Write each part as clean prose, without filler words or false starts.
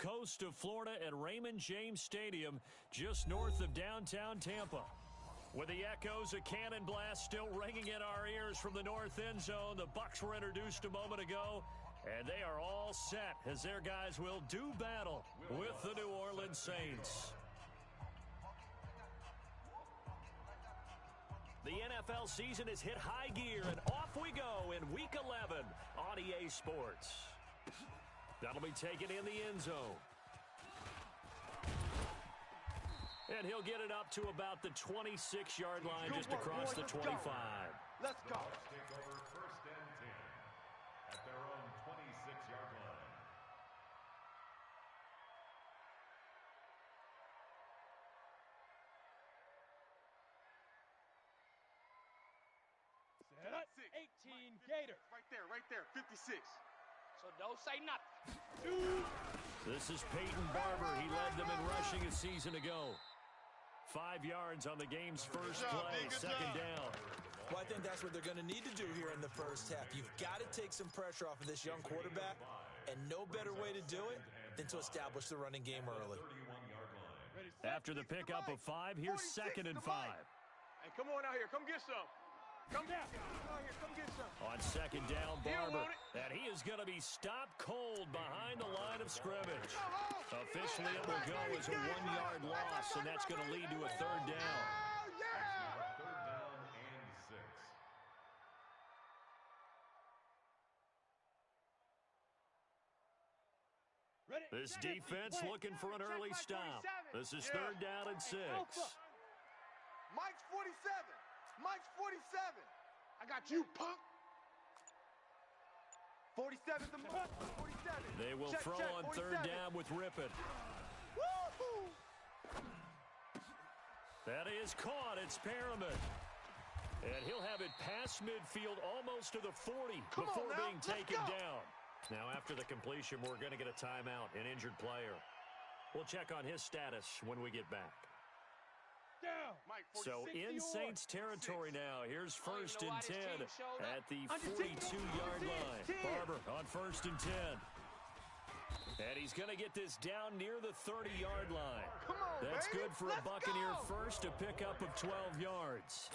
coast of Florida at Raymond James Stadium, just north of downtown Tampa. With the echoes of cannon blast still ringing in our ears from the north end zone, the Bucs were introduced a moment ago, and they are all set as their guys will do battle with the New Orleans Saints. The NFL season has hit high gear, and off we go in Week 11 on EA Sports. That'll be taken in the end zone. And he'll get it up to about the 26-yard line, just across the 25. Let's go. Take over 1st and 10 at their own 26-yard line. Set. 18 Gator. Right there, 56. So don't say nothing. This is Peyton Barber. He led them in rushing a season ago. 5 yards on the game's first play, second down. Well, I think that's what they're going to need to do here in the first half. You've got to take some pressure off of this young quarterback, and no better way to do it than to establish the running game early. After the pickup of 5, here's 2nd and 5. Hey, come on out here. Come get some. Come down. Come out here. Come get some. On 2nd down, Barber. And he is going to be stopped cold behind the line of scrimmage. Officially, it will go as a 1-yard loss, and that's going to lead to a 3rd down. Third down and 6. This defense looking for an early stop. This is 3rd down and 6. Mike's 47. Mike's 47. I got you, punk. 47's the mark. 47. They will throw on 3rd down with Rippon. Woo-hoo. That is caught. It's Perriman. And he'll have it past midfield almost to the 40 before being taken down. Now, after the completion, we're going to get a timeout, an injured player. We'll check on his status when we get back. Down. So in Saints territory now. Here's 1st and 10 at the 42-yard line. Barber on 1st and 10. And he's going to get this down near the 30-yard line. Come on, That's baby. good for a Buccaneer first, a pickup of 12 yards.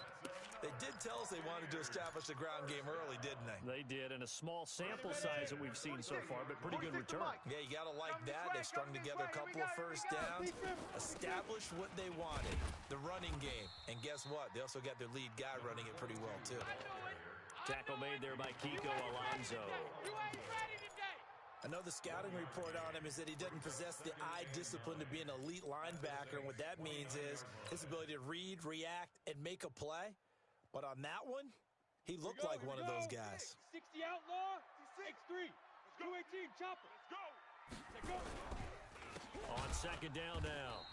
They did tell us they wanted to establish the ground game early, didn't they? They did, in a small sample size that we've seen so far, but pretty good return. Yeah, you got to like that. They strung together a couple of first downs, established what they wanted, the running game. And guess what? They also got their lead guy running it pretty well, too. Tackle made there by Kiko Alonso. I know the scouting report on him is that he doesn't possess the eye discipline to be an elite linebacker, and what that means is his ability to read, react, and make a play. But on that one, he looked like one of those guys. 60 outlaw, X3. 218 chopper. Let's go. On 2nd down now,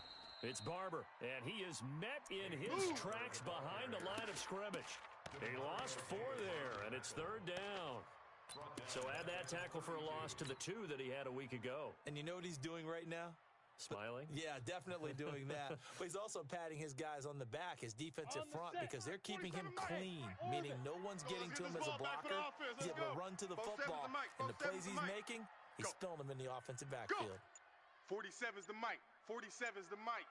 it's Barber, and he is met in his tracks behind the line of scrimmage. He lost 4 there, and it's 3rd down. So add that tackle for a loss to the 2 that he had a week ago. And you know what he's doing right now? Smiling? Yeah, definitely doing that. But he's also patting his guys on the back, his defensive front, because they're keeping him clean, meaning no one's getting to him as a blocker. He's able to run to the football, and the plays he's making, he's filling them in the offensive backfield. 47's the mic. 47's the mic.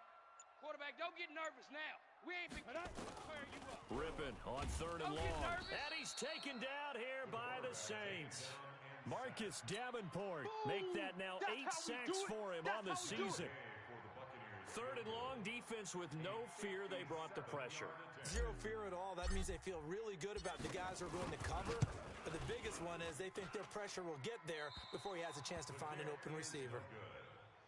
Quarterback, don't get nervous now. We ain't been square you up. Rippon on 3rd and long. And he's taken down here by the Saints. Marcus Davenport make that now 8 sacks for him on the season. 3rd and long, defense with no fear. They brought the pressure. Zero fear at all. That means they feel really good about the guys who are going to cover. But the biggest one is they think their pressure will get there before he has a chance to find an open receiver.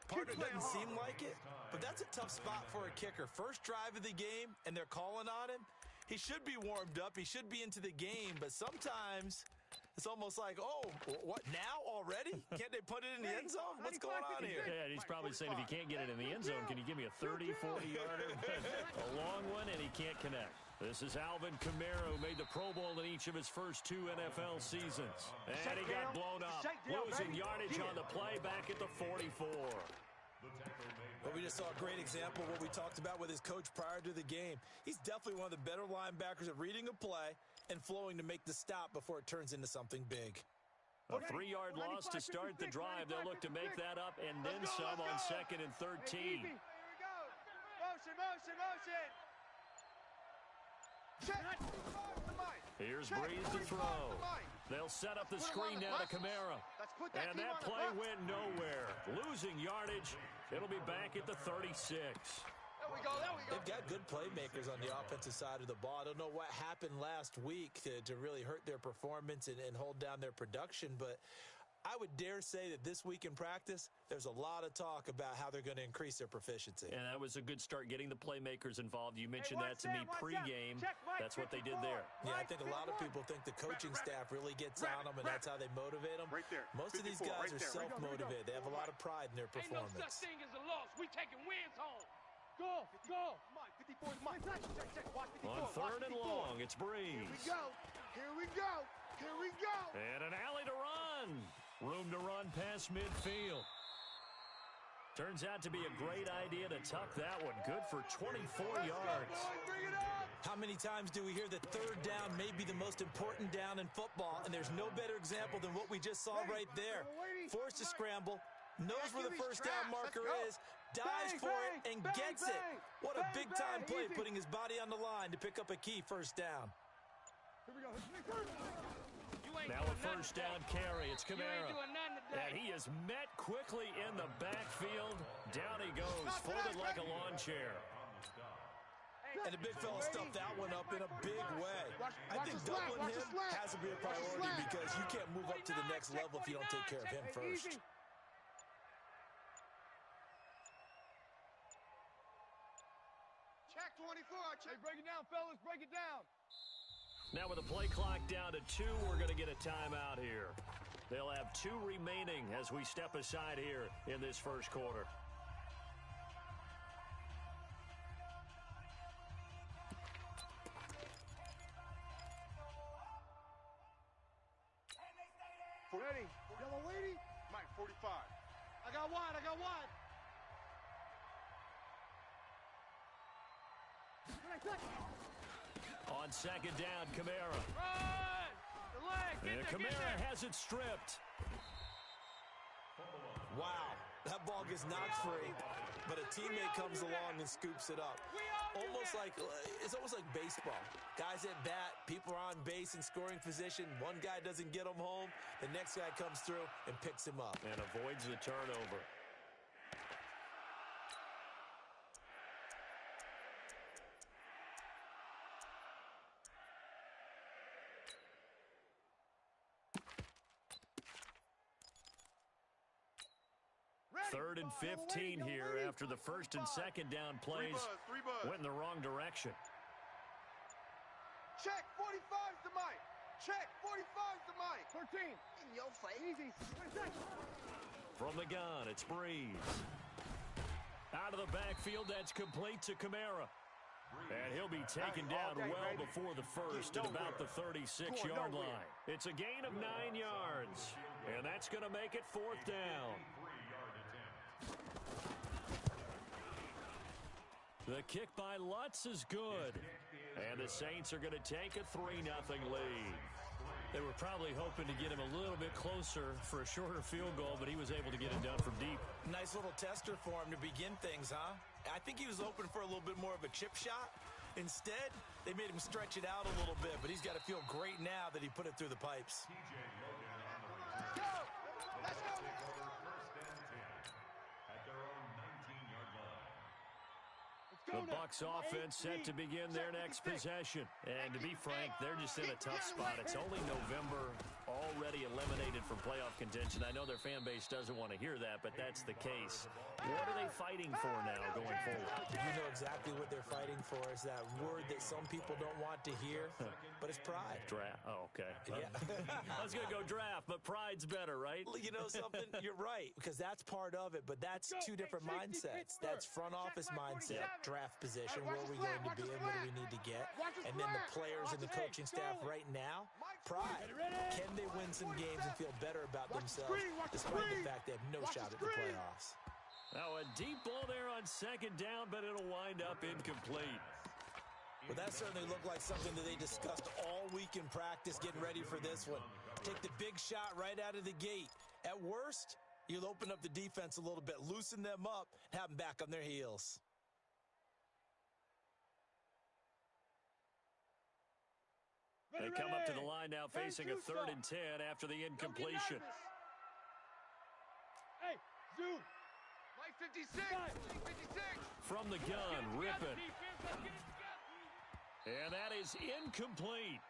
Partner doesn't seem like it, but that's a tough spot for a kicker. First drive of the game, and they're calling on him. He should be warmed up. He should be into the game, but sometimes it's almost like, oh, what, now already? Can't they put it in the end zone? What's going on here? Yeah, he's probably saying if he can't get it in the end zone, can you give me a 30, 40-yarder? A long one, and he can't connect. This is Alvin Kamara, who made the Pro Bowl in each of his first 2 NFL seasons. And he got blown up, losing yardage on the play back at the 44. Well, we just saw a great example of what we talked about with his coach prior to the game. He's definitely one of the better linebackers at reading a play and flowing to make the stop before it turns into something big. A 3-yard loss to start the drive. They'll look to make that up and then some on 2nd and 13. Here we go. Motion. Check. Here's Breeze to throw. They'll set up the screen now to Kamara. And that play went nowhere. Losing yardage. It'll be back at the 36. There we go. They've got good playmakers on the offensive side of the ball. I don't know what happened last week to really hurt their performance and hold down their production, but I would dare say that this week in practice, there's a lot of talk about how they're going to increase their proficiency. And that was a good start, getting the playmakers involved. You mentioned that to me pregame. That's what they did there. Yeah, I think a lot of people think the coaching staff really gets on them, and that's how they motivate them. Most of these guys are self-motivated. They have a lot of pride in their performance. Ain't no such thing as a loss. We taking wins home. Go. Mike, 54 is Mike. Check. Watch 54. On 3rd and long, it's Breeze. Here we go. And an alley to run. Room to run past midfield. Turns out to be a great idea to tuck that one. Good for 24 yards. Bring it up. How many times do we hear that 3rd down may be the most important down in football, and there's no better example than what we just saw right there. Forced to scramble, knows where the 1st down marker is, dives for it, and gets it. What a big-time play, putting his body on the line to pick up a key 1st down. Here we go. Now a 1st down carry. It's Kamara. And he is met quickly in the backfield. Down he goes, folded like a lawn chair. And the big fella stuffed that one up in a big way. I think doubling him has to be a priority because you can't move up to the next level if you don't take care of him first. Check 24. Check. Break it down, fellas. Break it down. Now with the play clock down to 2, we're going to get a timeout here. They'll have 2 remaining as we step aside here in this 1st quarter. Ready. Yellow lady. Mike, 45. I got wide. On 2nd down, Kamara. Run! The leg. And Kamara has it stripped. Wow, that ball gets knocked free, but a teammate comes along and scoops it up. It's almost like baseball. Guys at bat, people are on base in scoring position. One guy doesn't get him home. The next guy comes through and picks him up. And avoids the turnover. Third and 15 here after the 1st and 2nd down plays went in the wrong direction. Check, 45's the Mike. Check, 45's the Mike. 13. In your face. Easy. From the gun, it's Breeze. Out of the backfield, that's complete to Kamara. And he'll be taken down well before the 1st at about the 36-yard line. It's a gain of 9 yards, and that's going to make it 4th down. The kick by Lutz is good. And the Saints are going to take a 3-0 lead. They were probably hoping to get him a little bit closer for a shorter field goal, but he was able to get it done from deep. Nice little tester for him to begin things, huh? I think he was hoping for a little bit more of a chip shot. Instead, they made him stretch it out a little bit, but he's got to feel great now that he put it through the pipes. Let's go. The Bucs offense set to begin their next possession. And to be frank, they're just in a tough spot. It's only November, already eliminated from playoff contention. I know their fan base doesn't want to hear that, but that's the case. What are they fighting for now going forward? You know exactly what they're fighting for. Is that word that some people don't want to hear, but it's pride. Draft. Oh, okay. Yeah. I was going to go draft, but pride's better, right? You know something? You're right, because that's part of it, but that's 2 different mindsets. That's front office mindset, draft position, where are we going to be and what do we need to get? And then the players and the coaching staff right now, pride. Can they win some games and feel better about themselves despite the fact they have no shot at the playoffs? Now a deep ball there on 2nd down, but it'll wind up incomplete. Well, that certainly looked like something that they discussed all week in practice getting ready for this one. Take the big shot right out of the gate. At worst, you'll open up the defense a little bit, loosen them up, and have them back on their heels. They come up to the line now facing a 3rd and 10 after the incompletion. Hey, Zoo. Mike 56. Mike 56. From the gun, Rippon. And that is incomplete.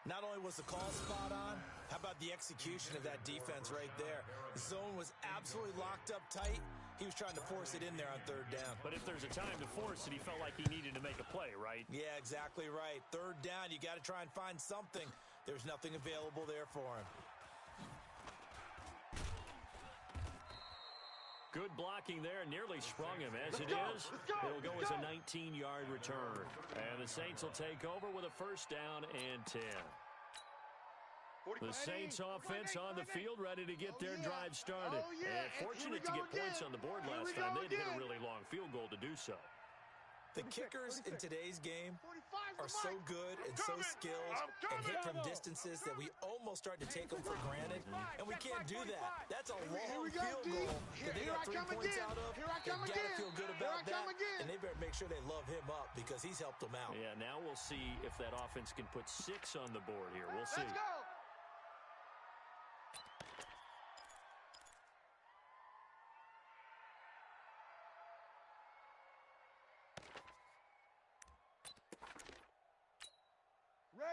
Not only was the call spot on, how about the execution of that defense right there? The zone was absolutely locked up tight. He was trying to force it in there on 3rd down. But if there's a time to force it, he felt like he needed to make a play, right? Yeah, exactly right. 3rd down, you got to try and find something. There's nothing available there for him. Good blocking there, nearly sprung him. As it is, it'll go as a 19-yard return. And the Saints will take over with a 1st down and 10. The Saints offense on the field, ready to get their drive started. And fortunate to get points on the board last time. They hit a really long field goal to do so. The kickers in today's game are so good and so skilled and hit from distances that we almost start to take them for granted, and we can't do that. That's a long field goal that they got 3 points out of. They got to feel good about that, and they better make sure they love him up because he's helped them out. Yeah, now we'll see if that offense can put 6 on the board here. We'll see. Let's go.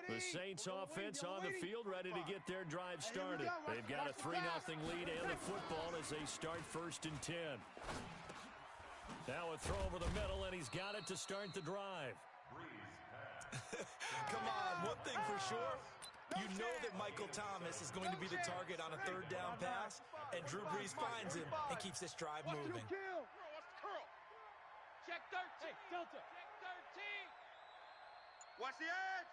The Saints offense on the field, ready to get their drive started. They've got a 3-0 lead and the football as they start 1st and 10. Now a throw over the middle, and he's got it to start the drive. Come on, one thing for sure. You know that Michael Thomas is going to be the target on a 3rd down pass, and Drew Brees finds him and keeps this drive moving. Check 13. Hey, Delta. Check 13. Watch the edge.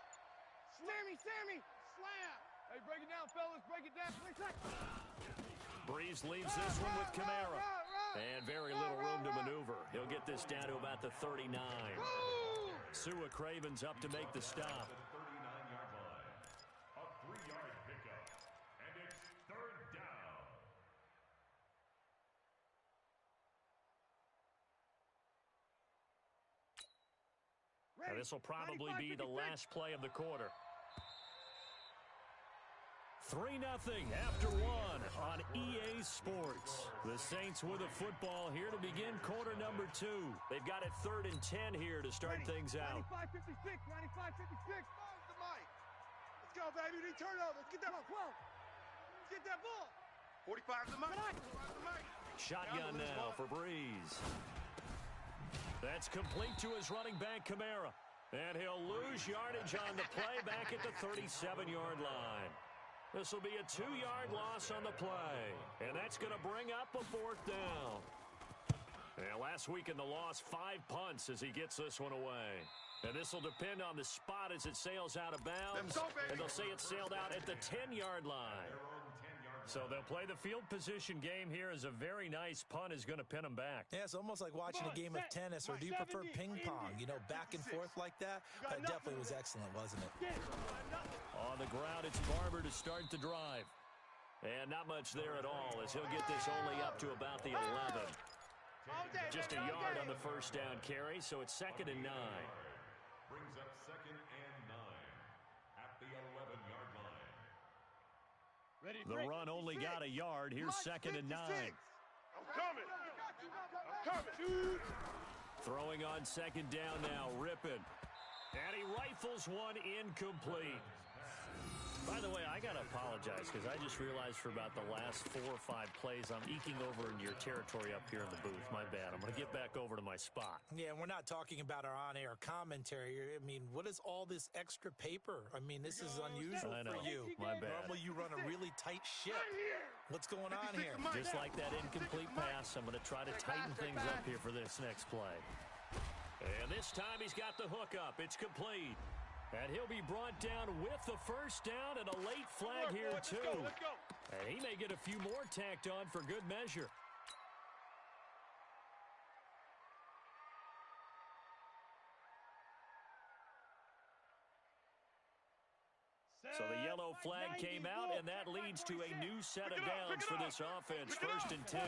Sammy, slam. Hey, break it down, fellas. Break it down. Brees leaves this one with Kamara. And very little room to maneuver. He'll get this down to about the 39. Sua Craven's up to make the stop. The 39-yard line. A 3-yard pickup. And it's 3rd down. Now, this will probably be the last play of the quarter. 3-0 after 1 on EA Sports. The Saints with a football here to begin quarter number 2. They've got it 3rd and 10 here to start things out. 95-56, 95-56. The mic. Let's go, baby. We turn over. Let's get that ball. 12. Let's get that ball. 45 the mic. 45 the mic. Shotgun now for Brees. That's complete to his running back, Kamara. And he'll lose yardage on the play back at the 37-yard line. This will be a 2-yard loss on the play. And that's going to bring up a 4th down. And last week in the loss, 5 punts as he gets this one away. And this will depend on the spot as it sails out of bounds. And they'll say it sailed out at the 10-yard line. So they'll play the field position game here as a very nice punt is going to pin them back. Yeah, it's almost like watching a game of tennis, or do you prefer ping pong? You know, back and forth like that? That definitely was excellent, wasn't it? On the ground, it's Barber to start the drive. And not much there at all as he'll get this only up to about the 11. Just a yard on the 1st down carry, so it's 2nd and 9. Brings up 2nd and 9 at the 11-yard line. The run only got a yard. Here's 2nd and 9. I'm coming. I'm coming. Throwing on 2nd down now, Rippon. And he rifles one incomplete. By the way, I got to apologize because I just realized for about the last 4 or 5 plays, I'm eking over in your territory up here in the booth. My bad. I'm going to get back over to my spot. Yeah, and we're not talking about our on-air commentary. I mean, what is all this extra paper? I mean, this is unusual for you. My bad. Normally you run a really tight ship. What's going on here? Just like that incomplete pass, I'm going to try to tighten things up here for this next play. And this time he's got the hook up. It's complete. And he'll be brought down with the 1st down and a late flag here, too. Let's go. And he may get a few more tacked on for good measure. So the yellow flag came out, and that leads to a new set of downs for this offense. 1st and 10.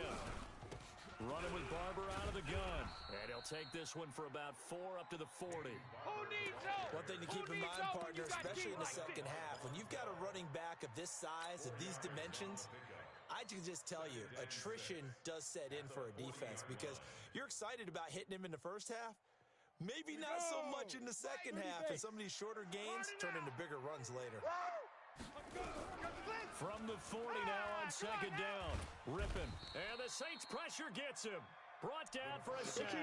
Running with Barber out of the gun. And he'll take this one for about 4 up to the 40. One thing to keep in mind, partner, especially in the second half, when you've got a running back of this size, of these dimensions, I can just tell you, attrition does set in for a defense because you're excited about hitting him in the first half. Maybe not so much in the second half, and some of these shorter gains turn into bigger runs later. From the 40 now on 2nd down. Ripping. And the Saints pressure gets him. Brought down for a sack.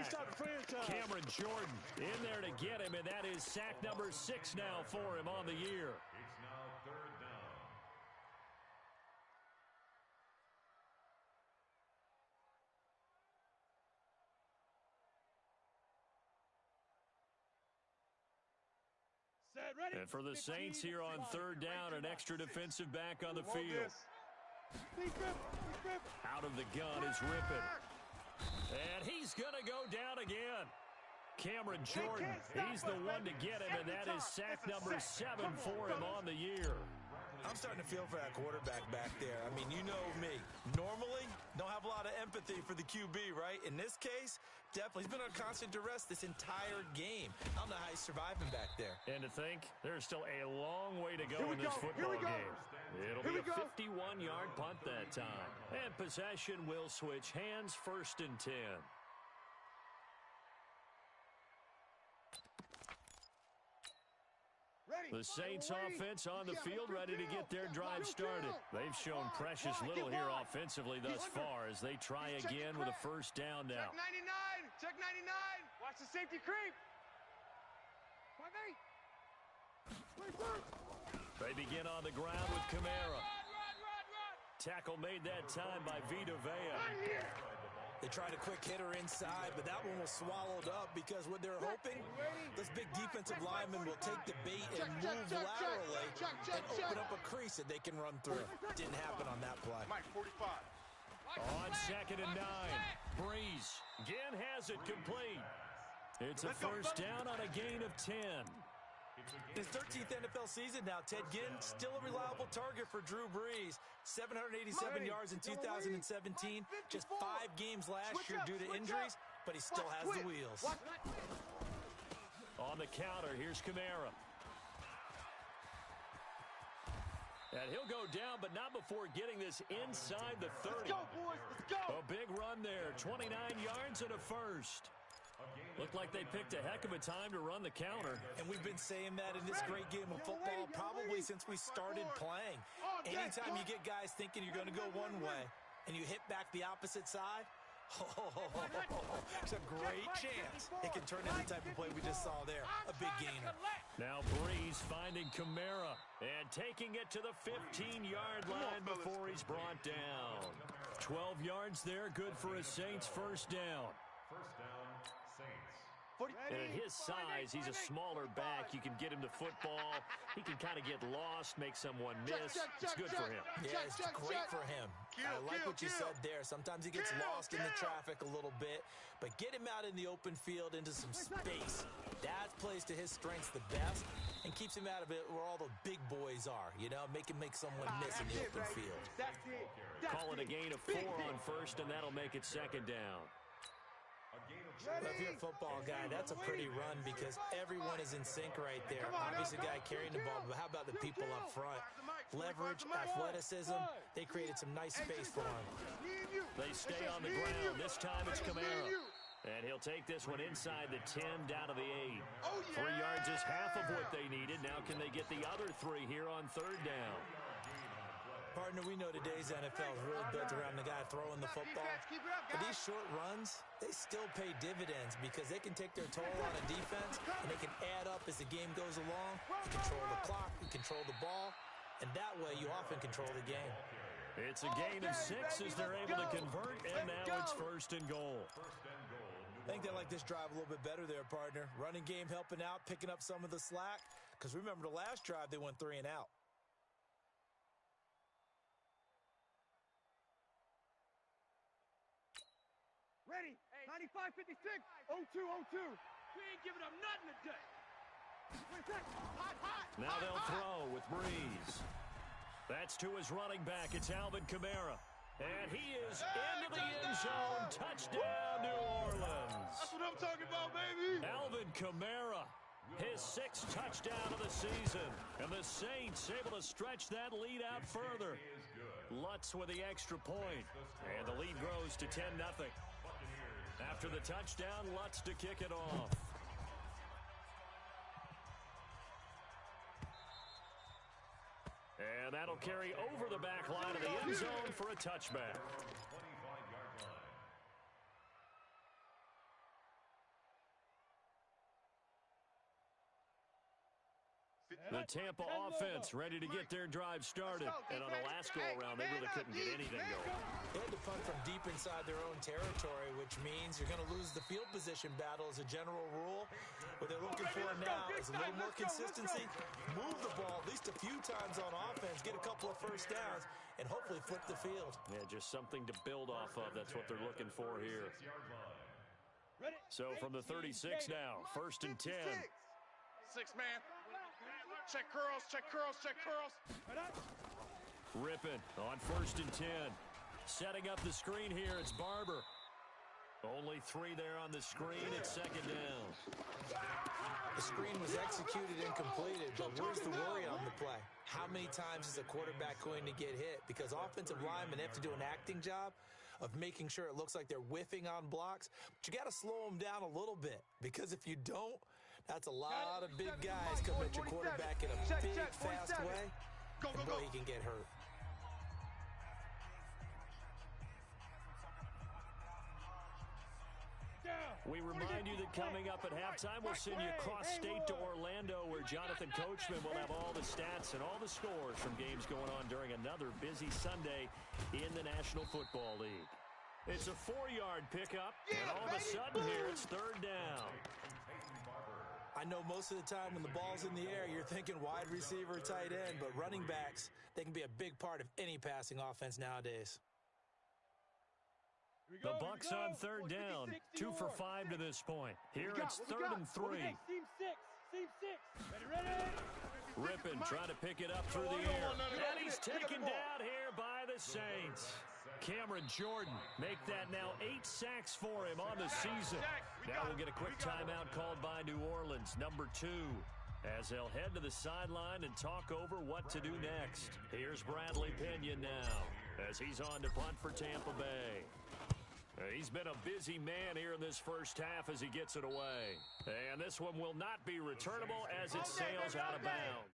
Cameron Jordan in there to get him, and that is sack number 6 now for him on the year. It's now 3rd down. And for the Saints here on 3rd down, an extra defensive back on the field. Out of the gun is Rippin. And he's going to go down again. Cameron Jordan, he's the one to get him, and that is sack number 7 for him on the year. I'm starting to feel for that quarterback back there. I mean, you know me. Normally, don't have a lot of empathy for the QB, right? In this case, definitely. He's been on constant duress this entire game. I don't know how he's surviving back there. And to think, there's still a long way to go in this football game. It'll be a 51-yard punt that time. And possession will switch hands. 1st and 10. The Saints offense on the field, ready to get their drive started. They've shown precious little here offensively thus far as they try again with a 1st down now. Check 99. Watch the safety creep. They begin on the ground with Kamara. Tackle made that time by Vita Vea. They tried a quick hitter inside, but that one was swallowed up because what they're hoping, this big defensive lineman will take the bait and move laterally and open up a crease that they can run through. Didn't happen on that play. Mike, 45. On 2nd and 9. Breeze again has it complete. It's a 1st down on a gain of 10. His 13th NFL season now, Ted Ginn still a reliable target for Drew Brees. 787 yards in 2017, just 5 games last year due to injuries, but he still has the wheels. On the counter, here's Kamara. And he'll go down, but not before getting this inside the 30. Let's go, boys. Let's go. A big run there, 29 yards and a 1st. Looked like they picked a heck of a time to run the counter. And we've been saying that in this great game of football probably since we started playing. Anytime you get guys thinking you're going to go one way and you hit back the opposite side, it's a great chance it can turn into the type of play we just saw there, a big gainer. Now Breeze finding Kamara and taking it to the 15-yard line before he's brought down. 12 yards there, good for a Saints 1st down. 1st down, Saints. And at his size, he's a smaller back. You can get him to football. He can kind of get lost, make someone miss. It's good for him. Yeah, it's great for him. I like what you said there. Sometimes he gets lost in the traffic a little bit, but get him out in the open field into some space. That plays to his strengths the best and keeps him out of it where all the big boys are, you know, make someone miss in the open field. Call it a gain of 4 on 1st, and that'll make it 2nd down. Well, if you're a football guy, that's a pretty run because everyone is in sync right there. Obviously, the guy carrying the ball, but how about the people up front? Leverage, athleticism, they created some nice space for him. They stay on the ground. This time it's Kamara. And he'll take this one inside the 10 down to the 8. 3 yards is half of what they needed. Now can they get the other 3 here on 3rd down? Partner, we know today's NFL is really built around the guy throwing the football. But these short runs, they still pay dividends because they can take their toll on a defense and they can add up as the game goes along. You control the clock, you control the ball, and that way you often control the game. It's a gain of 6 as they're able to convert, and now it's 1st and goal. I think they like this drive a little bit better there, partner. Running game helping out, picking up some of the slack. Because remember the last drive, they went 3 and out. Ready. 95-56. 0-2. We ain't giving up nothing today. Now they'll throw with Breeze. That's to his running back. It's Alvin Kamara. And he is into the end zone. Touchdown, New Orleans. That's what I'm talking about, baby. Alvin Kamara, his 6th touchdown of the season. And the Saints able to stretch that lead out further. Lutz with the extra point. And the lead grows to 10-0. After the touchdown, Lutz to kick it off. And that'll carry over the back line of the end zone for a touchback. The Tampa offense ready to get their drive started. And on the last go-around, they really couldn't get anything going. They had to punt from deep inside their own territory, which means you're going to lose the field position battle as a general rule. What they're looking for now is a little more consistency, move the ball at least a few times on offense, get a couple of first downs, and hopefully flip the field. Yeah, just something to build off of. That's what they're looking for here. So from the 36 now, 1st and 10. 6-man. Check curls, check curls, check curls. Rippin on 1st and 10. Setting up the screen here, it's Barber. Only 3 there on the screen. It's 2nd down. The screen was executed and completed, but where's the worry on the play? How many times is a quarterback going to get hit? Because offensive linemen have to do an acting job of making sure it looks like they're whiffing on blocks. But you got to slow them down a little bit, because if you don't, that's a lot of big guys coming at your quarterback in a big, fast way. And boy, he can get hurt. We remind you that coming up at halftime, we'll send you cross-state to Orlando, where Jonathan Coachman will have all the stats and all the scores from games going on during another busy Sunday in the National Football League. It's a 4-yard pickup, and all of a sudden here, it's 3rd down. I know most of the time when the ball's in the air, you're thinking wide receiver, tight end, but running backs, they can be a big part of any passing offense nowadays. The Bucs on 3rd down, 2 for 5 to this point. Here it's 3rd and 3. Rippin trying to pick it up through the air. And he's taken down here by the Saints. Cameron Jordan make that now 8 sacks for him on the season. Now we'll get a quick timeout called by New Orleans, number 2, as they'll head to the sideline and talk over what to do next. Here's Bradley Pinion now as he's on to punt for Tampa Bay. He's been a busy man here in this first half as he gets it away. And this one will not be returnable as it sails out of bounds.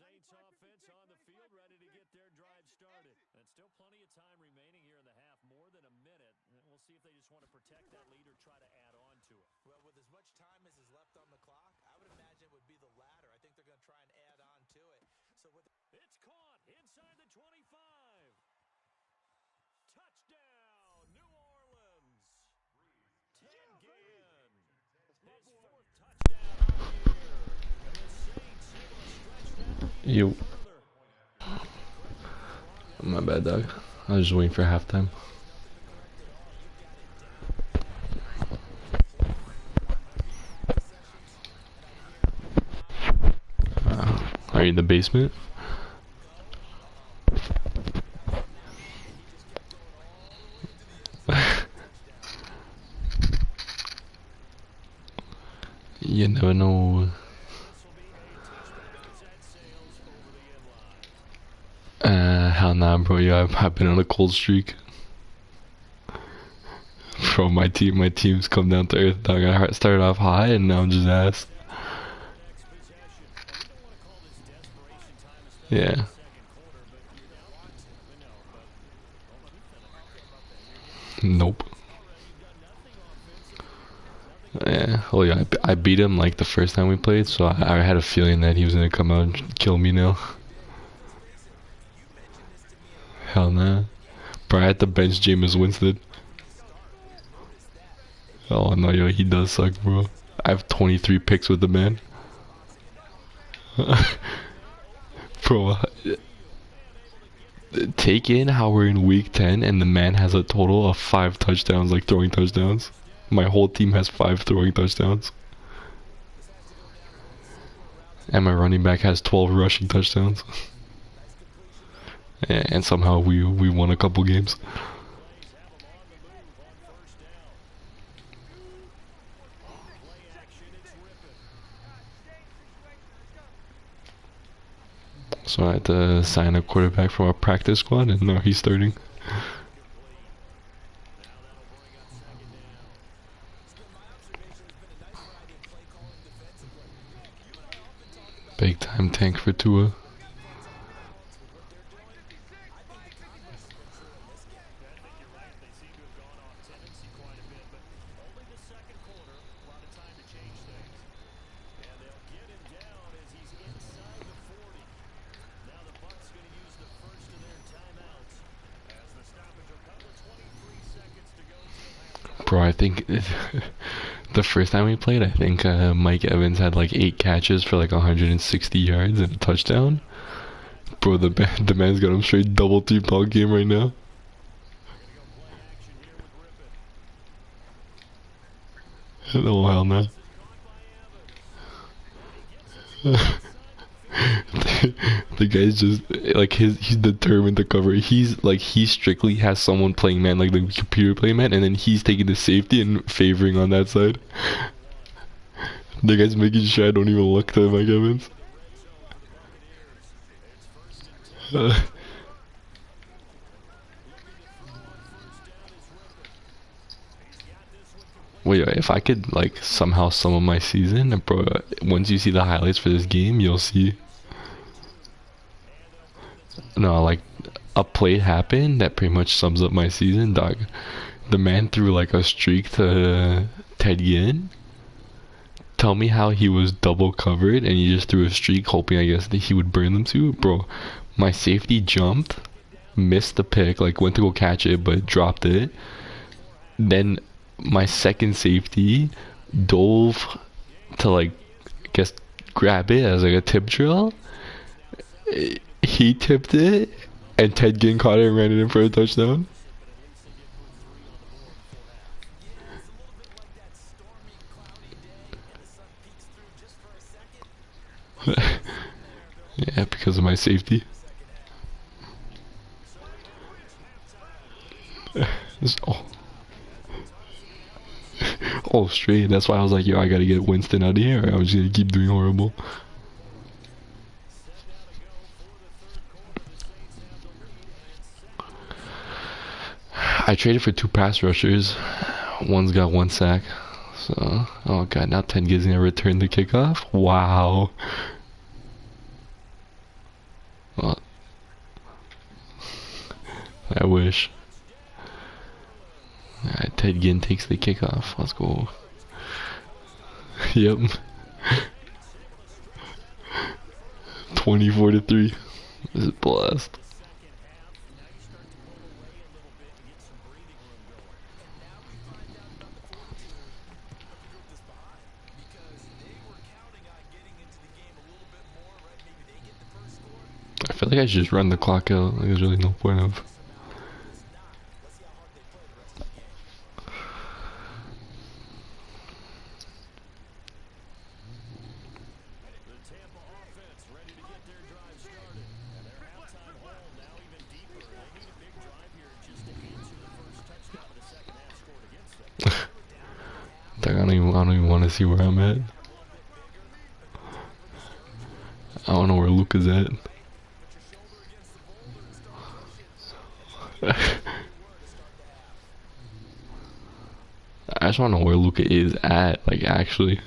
Saints offense on the field, ready to get their drive started. And still plenty of time remaining here in the half, more than a minute. And we'll see if they just want to protect that lead or try to add on to it. Well, with as much time as is left on the clock, I would imagine it would be the latter. I think they're going to try and add on to it. So with it's caught inside the 25. Touchdown, New Orleans. Ted Ginn. His 4th touchdown on the year. And the Saints able to stretch that lead. Yo. My bad, dog. I was just waiting for halftime. Are you in the basement? You never know. Hell nah, bro. Yeah, I've been on a cold streak. Bro, my team's come down to earth, dog. I started off high and now I'm just ass. Yeah. Nope. Yeah. Oh yeah, I beat him like the first time we played, so I had a feeling that he was gonna come out and kill me now. Hell nah. Bro, I had to bench Jameis Winston. Oh no, yo, he does suck, bro. I have 23 picks with the man. Bro, take in how we're in week 10 and the man has a total of 5 touchdowns, like throwing touchdowns. My whole team has 5 throwing touchdowns. And my running back has 12 rushing touchdowns. And somehow we won a couple games. So I had to sign a quarterback from our practice squad, and now he's starting. Big time tank for Tua. Bro, I think the first time we played, I think Mike Evans had like 8 catches for like 160 yards and a touchdown. Bro, the man's got him straight double team dog game right now. Oh hell no. The guy's just like he's determined to cover. He strictly has someone playing man, like the computer playing man, and then he's taking the safety and favoring on that side. The guy's making sure I don't even look to Mike Evans. Wait, if I could like somehow sum up my season, bro, once you see the highlights for this game, you'll see. No, like a play happened that pretty much sums up my season, dog. The man threw like a streak to Ted Ginn. Tell me how he was double covered and he just threw a streak, hoping I guess that he would burn them too, bro. My safety jumped, missed the pick, like went to go catch it but dropped it. Then my second safety dove to like I guess grab it as like a tip drill. He tipped it and Ted Ginn caught it and ran it in for a touchdown. Yeah, because of my safety. Oh, straight. That's why I was like, yo, I gotta get Winston out of here. I was gonna keep doing horrible. I traded for 2 pass rushers. One's got 1 sack. So, oh god, now 10 gives me a return to kickoff. Wow. Well, I wish. Alright, Ted Ginn takes the kickoff. Let's go. Yep. 24-3. This is a blast. I feel like I should just run the clock out. Like, there's really no point of. I don't even want to see where I'm at. I don't know where Luca's at. I just want to know where Luca is at, like actually.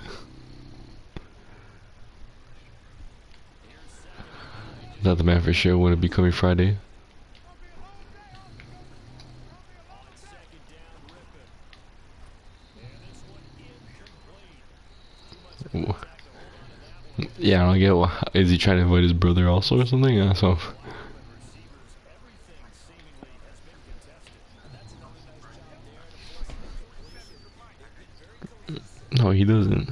Not the man for sure wouldn't be coming Friday. Ooh. Yeah, I don't get why. Is he trying to invite his brother also or something? Yeah, so. No, he doesn't.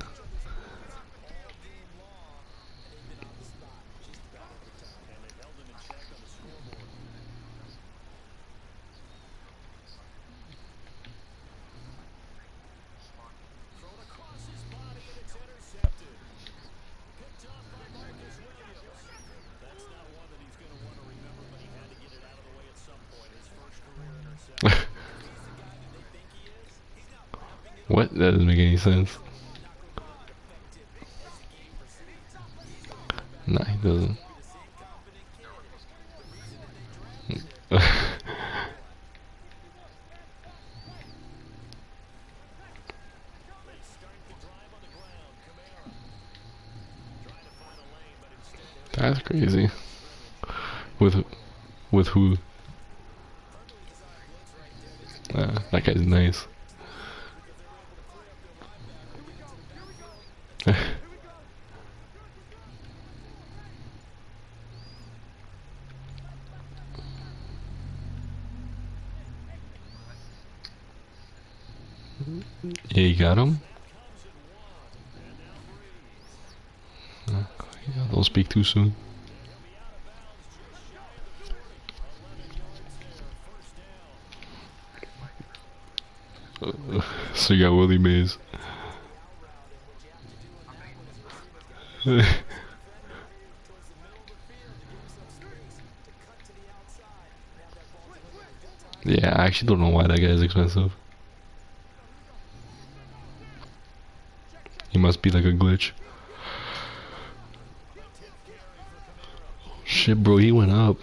What? That doesn't make any sense. Nah, he doesn't. That's crazy. With who? That guy's nice. Yeah, you got him? Yeah, don't speak too soon. So you got Willie Mays. Yeah, I actually don't know why that guy is expensive. He must be like a glitch. Shit, bro, he went up.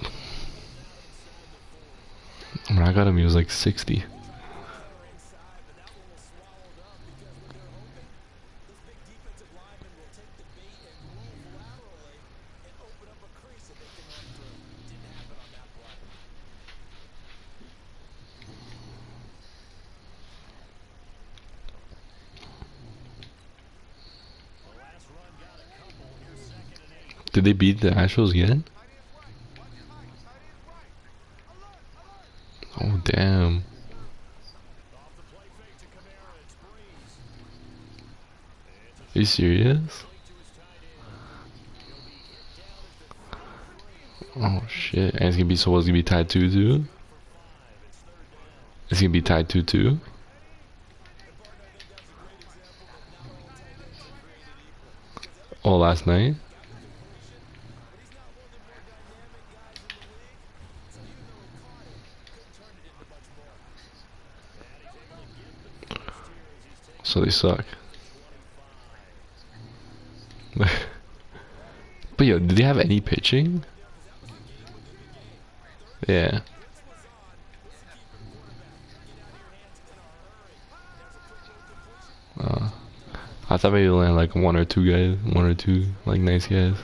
When I got him, he was like 60. Did they beat the Astros again? Oh, damn. Are you serious? Oh, shit. And it's gonna be, so it's gonna be tied 2-2? It's gonna be tied 2-2? Oh, last night? So they suck. But yo, did they have any pitching? Yeah. I thought maybe they land like one or two like nice guys.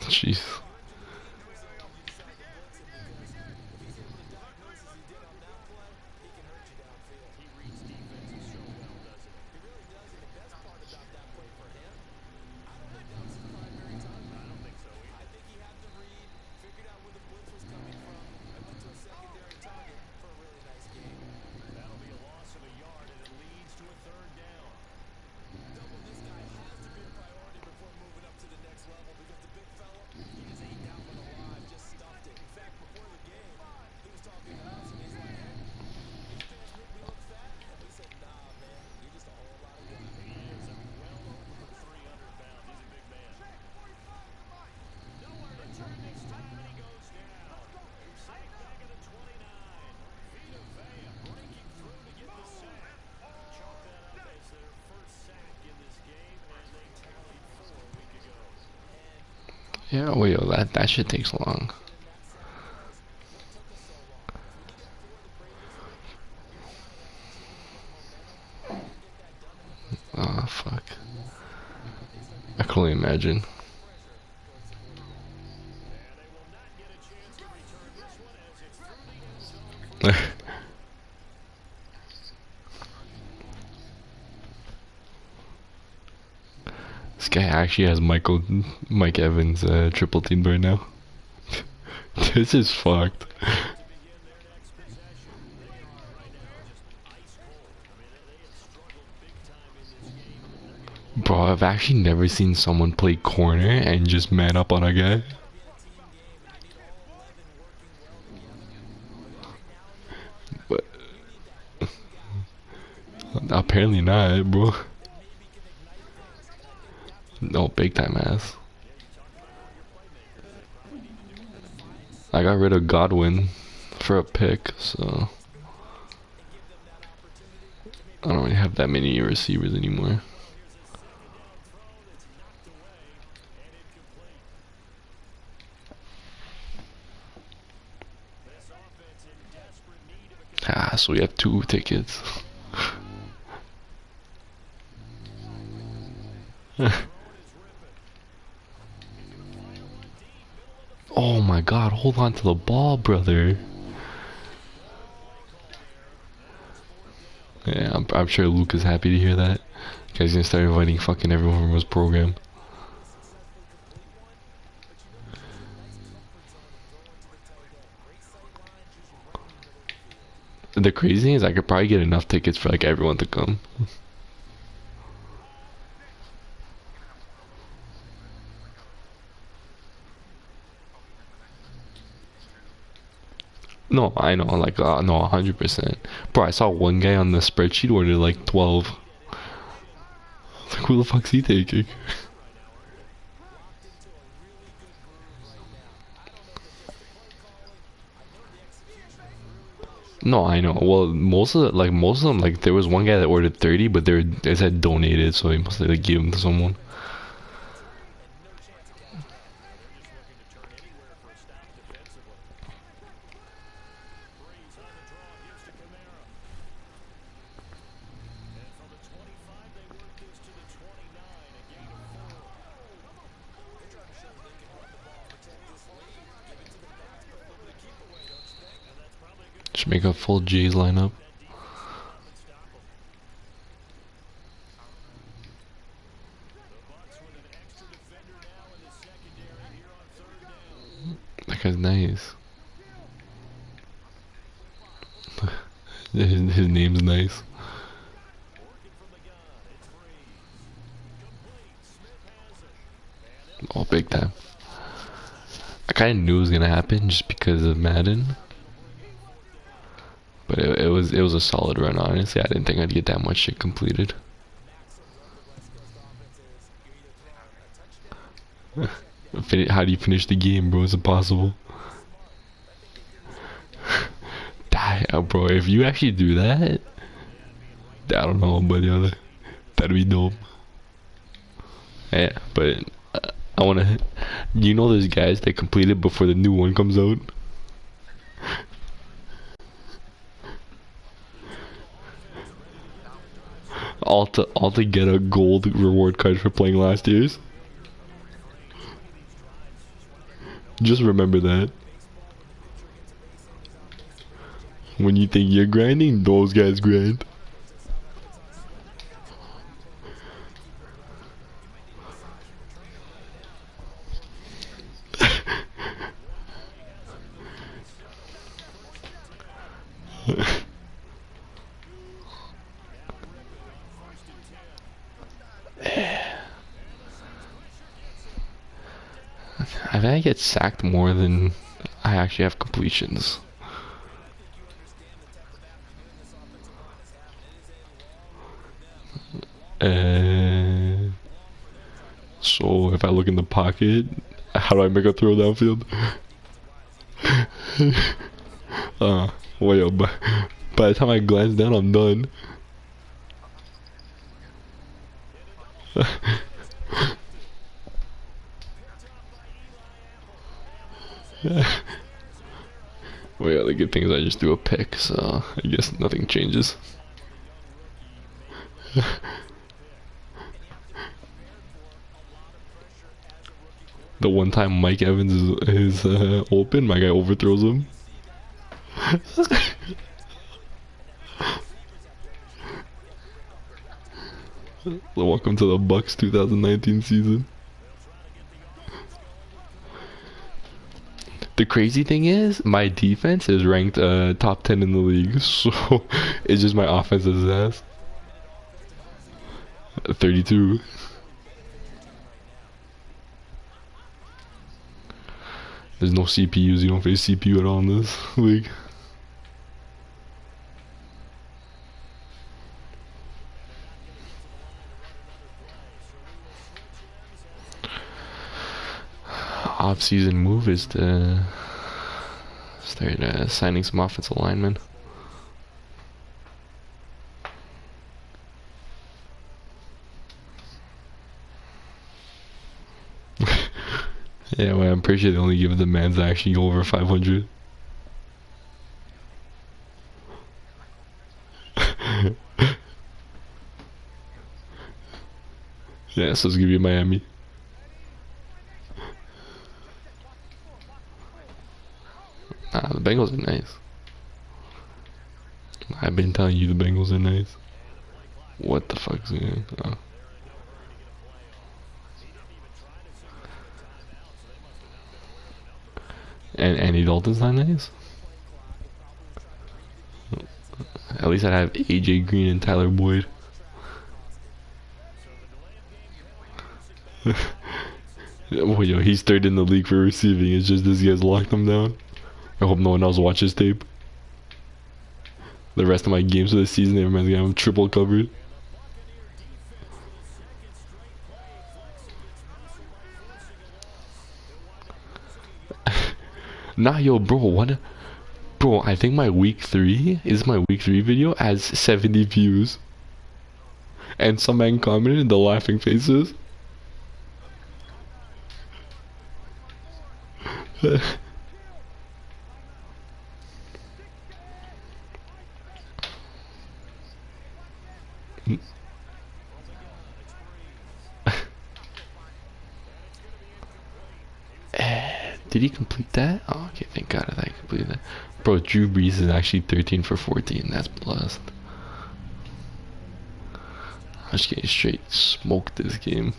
Jeez. Yeah, wait, yo, that shit takes long. Oh, fuck. I can only imagine. This guy actually has Mike Evans triple teamed right now. This is fucked. I've actually never seen someone play corner and just man up on a guy. But apparently not, bro. No, big time ass. I got rid of Godwin for a pick, so I don't really have that many receivers anymore. Ah, so we have 2 tickets. Oh my god, hold on to the ball, brother. Yeah, I'm sure Luke is happy to hear that. Guy's gonna start inviting fucking everyone from his program. The crazy thing is I could probably get enough tickets for like everyone to come. No, I know, like, no, 100%. Bro, I saw one guy on the spreadsheet order like 12. Like, who the fuck's he taking? No, I know. Well, most of them, like, there was one guy that ordered 30, but it said donated, so he must have like, given them to someone. Just make a full J's lineup. That guy's nice. his name's nice. Oh, big time. I kind of knew it was gonna happen just because of Madden. But it was a solid run, honestly. I didn't think I'd get that much shit completed. How do you finish the game, bro? It's impossible. Bro, if you actually do that, I don't know, but yeah, that'd be dope. Yeah, but I wanna. You know, there's guys that complete it before the new one comes out. All to get a gold reward card for playing last year's. Just remember that. When you think you're grinding, those guys grind. I think I get sacked more than I actually have completions. So if I look in the pocket, how do I make a throw downfield? Wait, by the time I glance down, I'm done. Well, yeah, the good thing is I just threw a pick, so I guess nothing changes. The one time Mike Evans is open, my guy overthrows him. Welcome to the Bucks 2019 season. The crazy thing is, my defense is ranked top 10 in the league, so it's just my offense is ass. 32. There's no CPUs. You don't face CPU at all in this league. Off-season move is to start signing some offensive linemen. Yeah, well, I'm pretty sure they only give the man's actually over 500. Yeah, so it's gonna be Miami. The Bengals are nice. I've been telling you the Bengals are nice. What the fuck's going on? And Andy Dalton's not nice? At least I'd have AJ Green and Tyler Boyd. Oh, yo, he's third in the league for receiving. It's just this guy's locked him down. I hope no one else watches tape. The rest of my games for this season, everyone's gonna have him triple covered. Nah, yo, bro, what? Bro, I think my week 3 video has 70 views. And some man commented the laughing faces. Did he complete that? Oh, okay, thank God I completed that. Bro, Drew Brees is actually 13 for 14. That's blessed. I'm just getting straight smoked this game.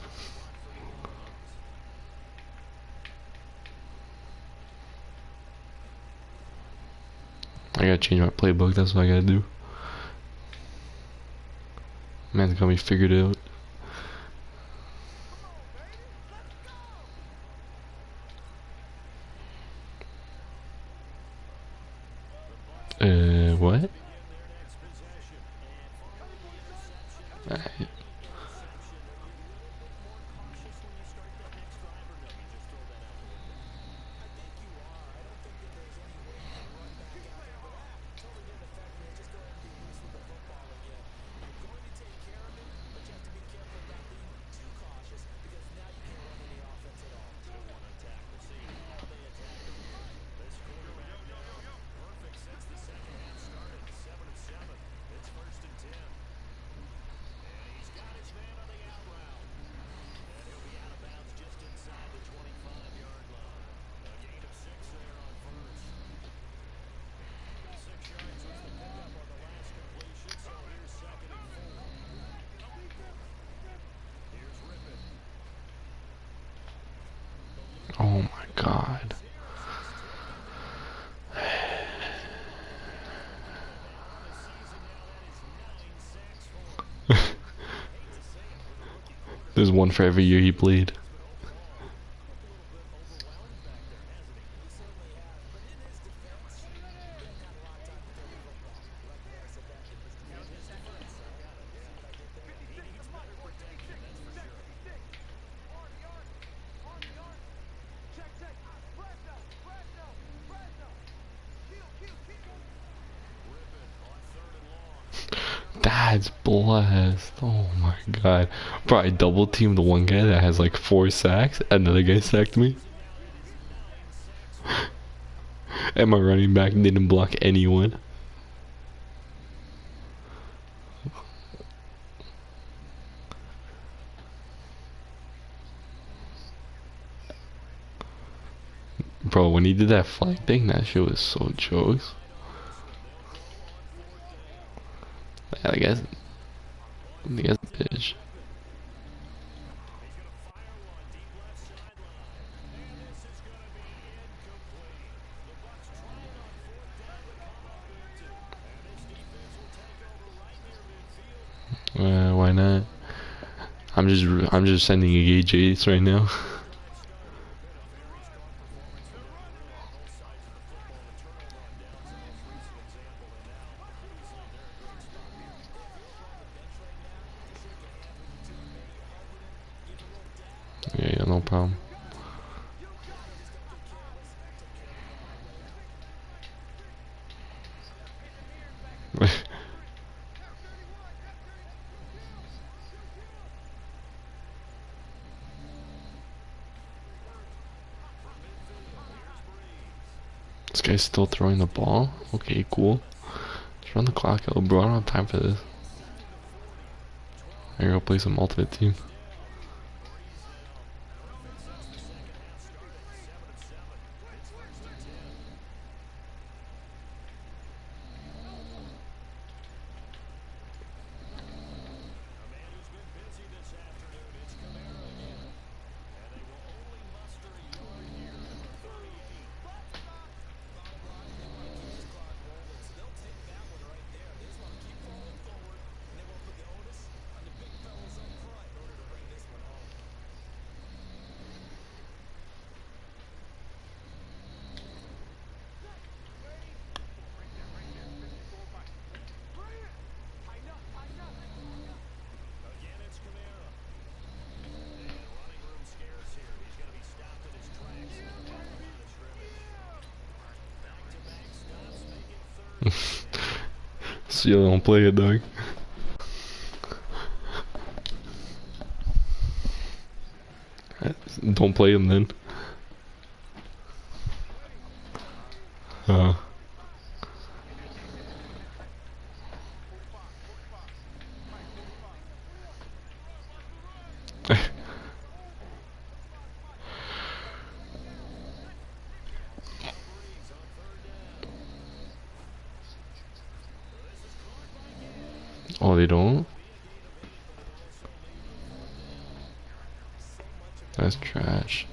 I gotta change my playbook. That's what I gotta do. Man's got me figured out. What? Oh my God. There's one for every year he played. That's blessed. Oh my God. Bro, I double teamed the one guy that has like 4 sacks. Another guy sacked me. And my running back didn't block anyone. Bro, when he did that flag thing, that shit was so jokes. I guess bitch. Why not? I'm just sending a gauge right now. problem. This guy's still throwing the ball? Okay, cool. Let's run the clock out, bro. I don't have time for this. I gotta go play some Ultimate Team. So you don't play it, dog. Don't play him then. Oh, they don't? That's trash.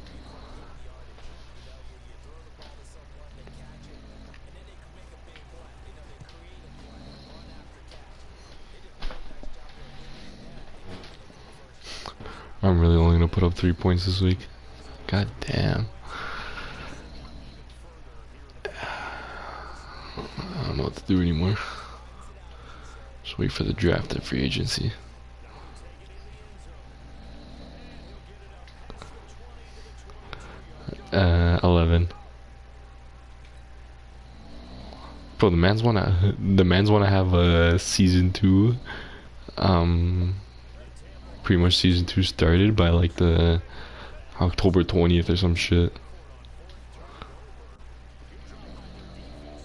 I'm really only gonna put up 3 points this week. God damn. I don't know what to do anymore. Just wait for the draft and free agency. Uh, 11. Bro, the man's wanna have a season 2. Pretty much season 2 started by like the October 20th or some shit.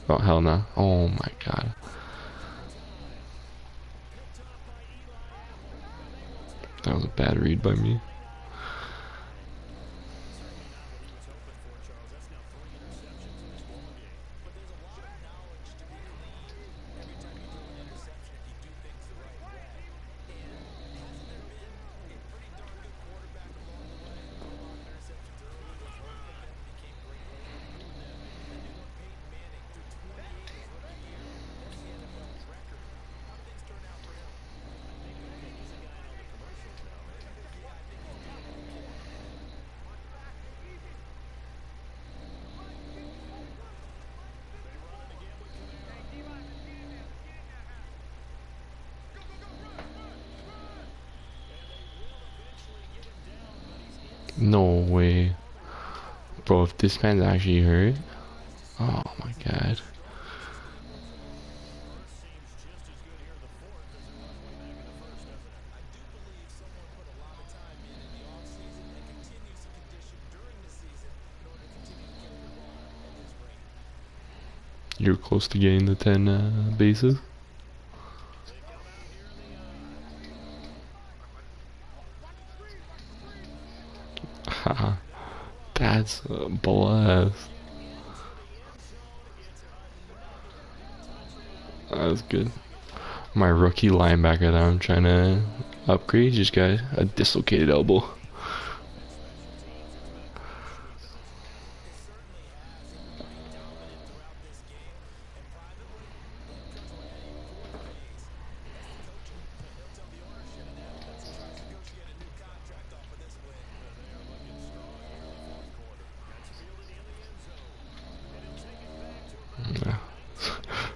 Oh hell no. Oh my god. That was a bad read by me. No way. Bro, if this man's actually hurt. Oh my god. You're close to getting the 10 bases. Haha. That's a blast. That's good. My rookie linebacker that I'm trying to upgrade just got a dislocated elbow.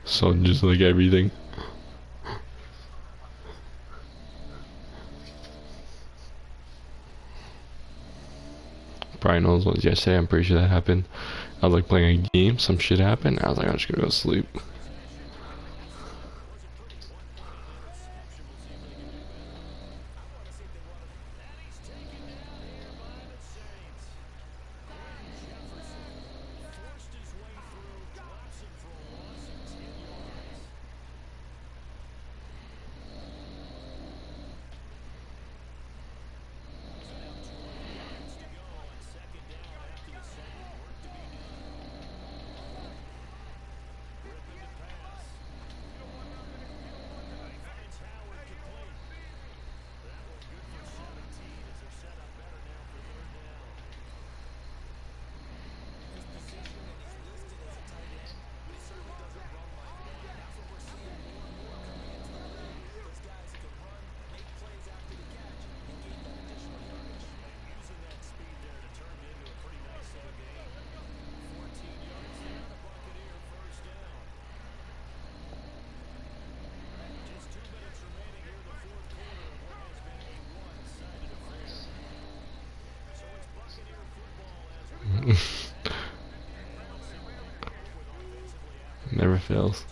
So just like everything. Brian knows was yesterday. I'm pretty sure that happened. I was like playing a game, some shit happened. I was like, I'm just gonna go to sleep. Never fails.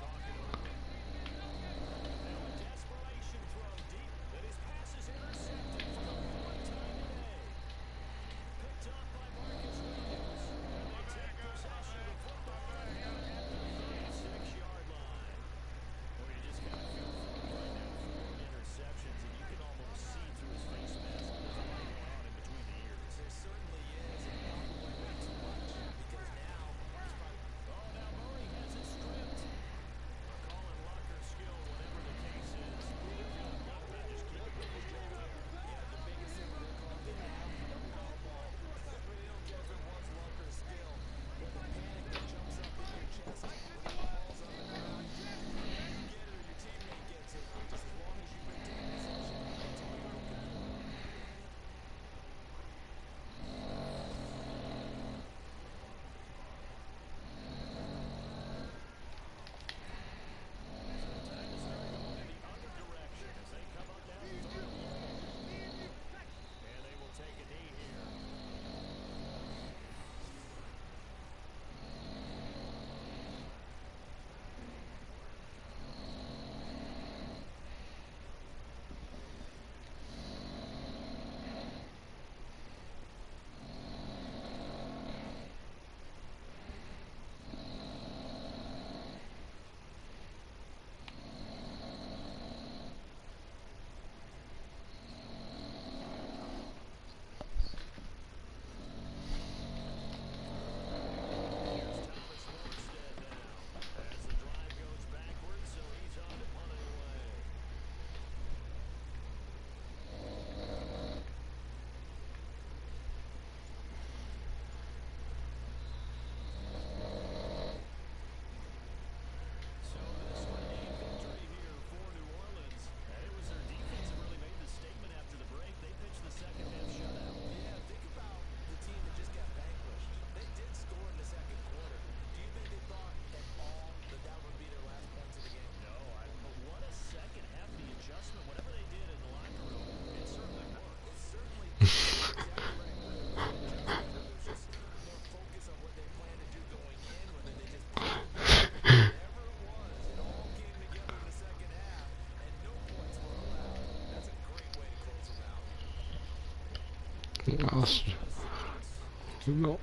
No.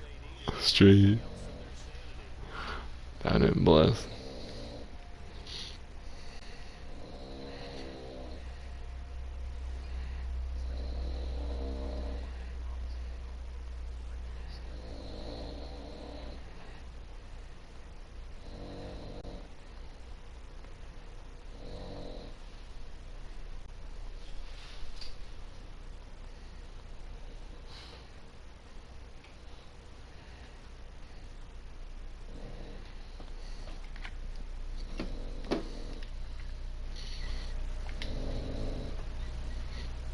Straight. Down and blessed.